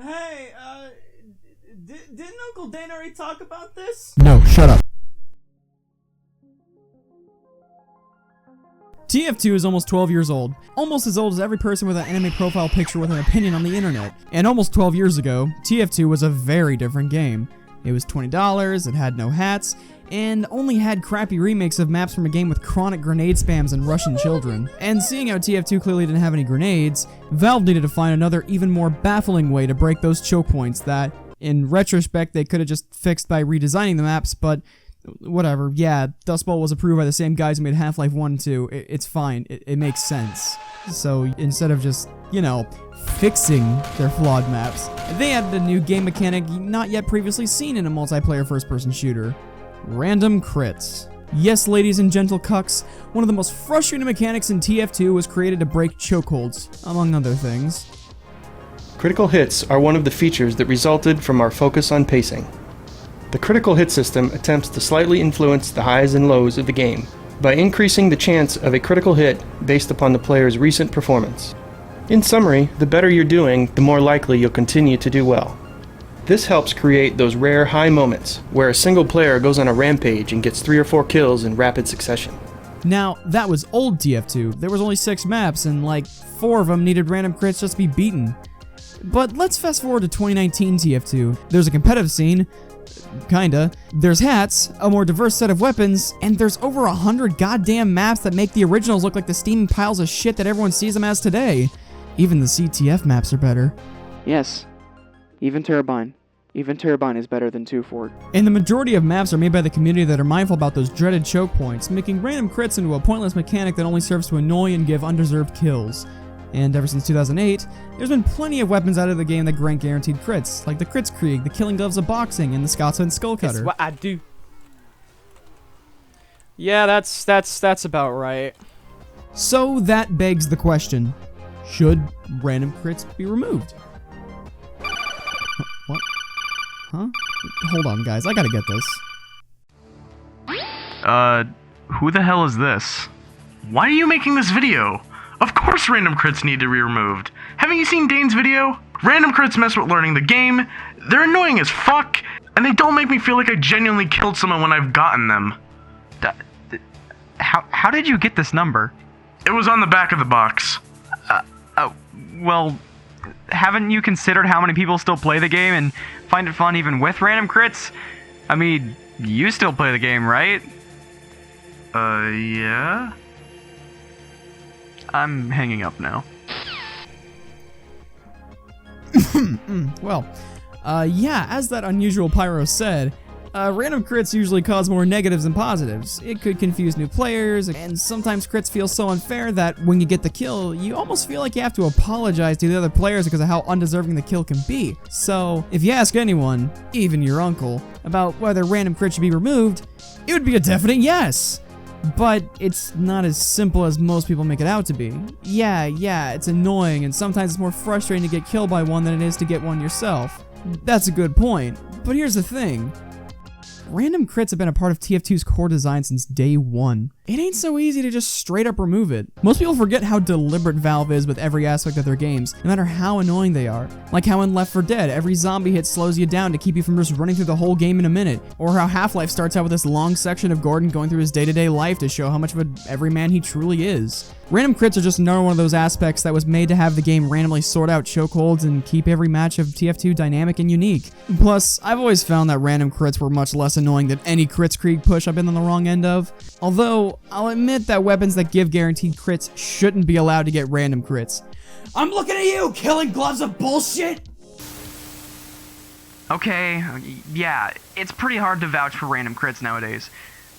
Hey, didn't Uncle Dan already talk about this? No, shut up. TF2 is almost 12 years old. Almost as old as every person with an anime profile picture with an opinion on the internet. And almost 12 years ago, TF2 was a very different game. It was $20, it had no hats, and only had crappy remakes of maps from a game with chronic grenade spams and Russian children. And seeing how TF2 clearly didn't have any grenades, Valve needed to find another even more baffling way to break those choke points that, in retrospect, they could have just fixed by redesigning the maps, but whatever. Yeah, Dust Bowl was approved by the same guys who made Half-Life 1 and 2. It's fine. It makes sense. So instead of just, fixing their flawed maps, they added a new game mechanic not yet previously seen in a multiplayer first-person shooter. Random crits. Yes, ladies and gentle cucks, one of the most frustrating mechanics in TF2 was created to break chokeholds, among other things. Critical hits are one of the features that resulted from our focus on pacing. The critical hit system attempts to slightly influence the highs and lows of the game by increasing the chance of a critical hit based upon the player's recent performance. In summary, the better you're doing, the more likely you'll continue to do well. This helps create those rare high moments where a single player goes on a rampage and gets 3 or 4 kills in rapid succession. Now, that was old TF2. There was only 6 maps and 4 of them needed random crits just to be beaten. But let's fast forward to 2019 TF2. There's a competitive scene, kinda. There's hats, a more diverse set of weapons, and there's over 100 goddamn maps that make the originals look like the steaming piles of shit that everyone sees them as today. Even the CTF maps are better. Yes, even Turbine. Even Turbine is better than 2-Fort. And the majority of maps are made by the community that are mindful about those dreaded choke points, making random crits into a pointless mechanic that only serves to annoy and give undeserved kills. And ever since 2008, there's been plenty of weapons out of the game that grant guaranteed crits, like the Krimsxn, the Killing Gloves of Boxing, and the Scotsman Skull Cutter. That's what I do. Yeah, that's about right. So that begs the question, should random crits be removed? What? Huh? Hold on, guys, I gotta get this. Who the hell is this? Why are you making this video? Of course random crits need to be removed. Haven't you seen Dane's video? Random crits mess with learning the game, they're annoying as fuck, and they don't make me feel like I genuinely killed someone when I've gotten them. How did you get this number? It was on the back of the box. Well, haven't you considered how many people still play the game and find it fun even with random crits? I mean, you still play the game, right? Yeah? I'm hanging up now. Well, yeah, as that unusual pyro said, random crits usually cause more negatives than positives. It could confuse new players, and sometimes crits feel so unfair that when you get the kill, you almost feel like you have to apologize to the other players because of how undeserving the kill can be. So, if you ask anyone, even your uncle, about whether random crits should be removed, it would be a definite yes! But it's not as simple as most people make it out to be. Yeah, it's annoying, and sometimes it's more frustrating to get killed by one than it is to get one yourself. That's a good point, but here's the thing. Random crits have been a part of TF2's core design since day one. It ain't so easy to just straight up remove it. Most people forget how deliberate Valve is with every aspect of their games, no matter how annoying they are. Like how in Left 4 Dead, every zombie hit slows you down to keep you from just running through the whole game in a minute. Or how Half-Life starts out with this long section of Gordon going through his day-to-day life to show how much of an everyman he truly is. Random crits are just another one of those aspects that was made to have the game randomly sort out chokeholds and keep every match of TF2 dynamic and unique. Plus, I've always found that random crits were much less annoying than any Krimsxn push I've been on the wrong end of. Although, I'll admit that weapons that give guaranteed crits shouldn't be allowed to get random crits. I'm looking at you, Killing Gloves of bullshit! Okay, yeah, it's pretty hard to vouch for random crits nowadays.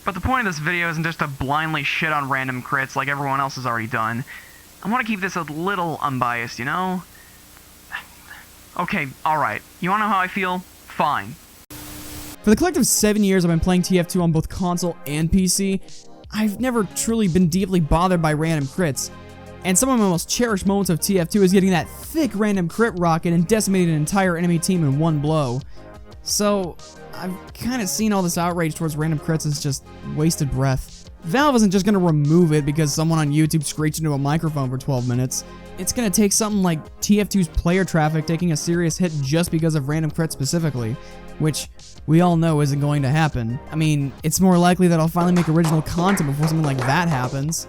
But the point of this video isn't just to blindly shit on random crits like everyone else has already done. I want to keep this a little unbiased, you know? Okay, alright. You wanna know how I feel? Fine. For the collective 7 years I've been playing TF2 on both console and PC, I've never truly been deeply bothered by random crits. And some of my most cherished moments of TF2 is getting that thick random crit rocket and decimating an entire enemy team in one blow. So, I've kind of seen all this outrage towards random crits as just wasted breath. Valve isn't just gonna remove it because someone on YouTube screeched into a microphone for 12 minutes. it's gonna take something like TF2's player traffic taking a serious hit just because of random crits specifically, which we all know isn't going to happen. I mean, it's more likely that I'll finally make original content before something like that happens.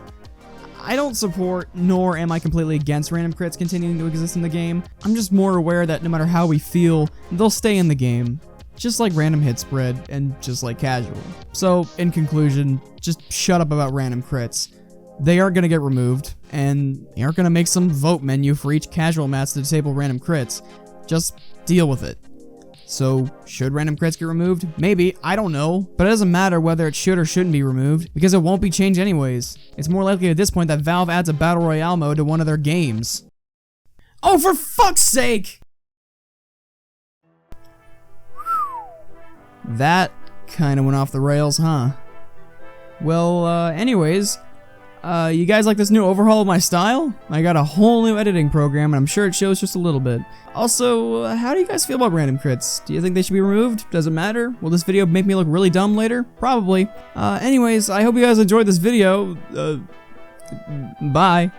I don't support, nor am I completely against random crits continuing to exist in the game. I'm just more aware that no matter how we feel, they'll stay in the game. Just like random hit spread, and just like casual. So, in conclusion, just shut up about random crits. They aren't gonna get removed, and they aren't gonna make some vote menu for each casual match to disable random crits. Just deal with it. So, should random crits get removed? Maybe, I don't know. But it doesn't matter whether it should or shouldn't be removed, because it won't be changed anyways. It's more likely at this point that Valve adds a Battle Royale mode to one of their games. Oh, for fuck's sake! That kinda went off the rails, huh? Well, anyways, you guys like this new overhaul of my style? I got a whole new editing program, and I'm sure it shows just a little bit. Also, how do you guys feel about random crits? Do you think they should be removed? Does it matter? Will this video make me look really dumb later? Probably. Anyways, I hope you guys enjoyed this video. Bye.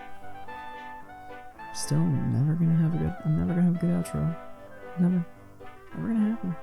Still, I'm never gonna have a good outro. Never gonna happen.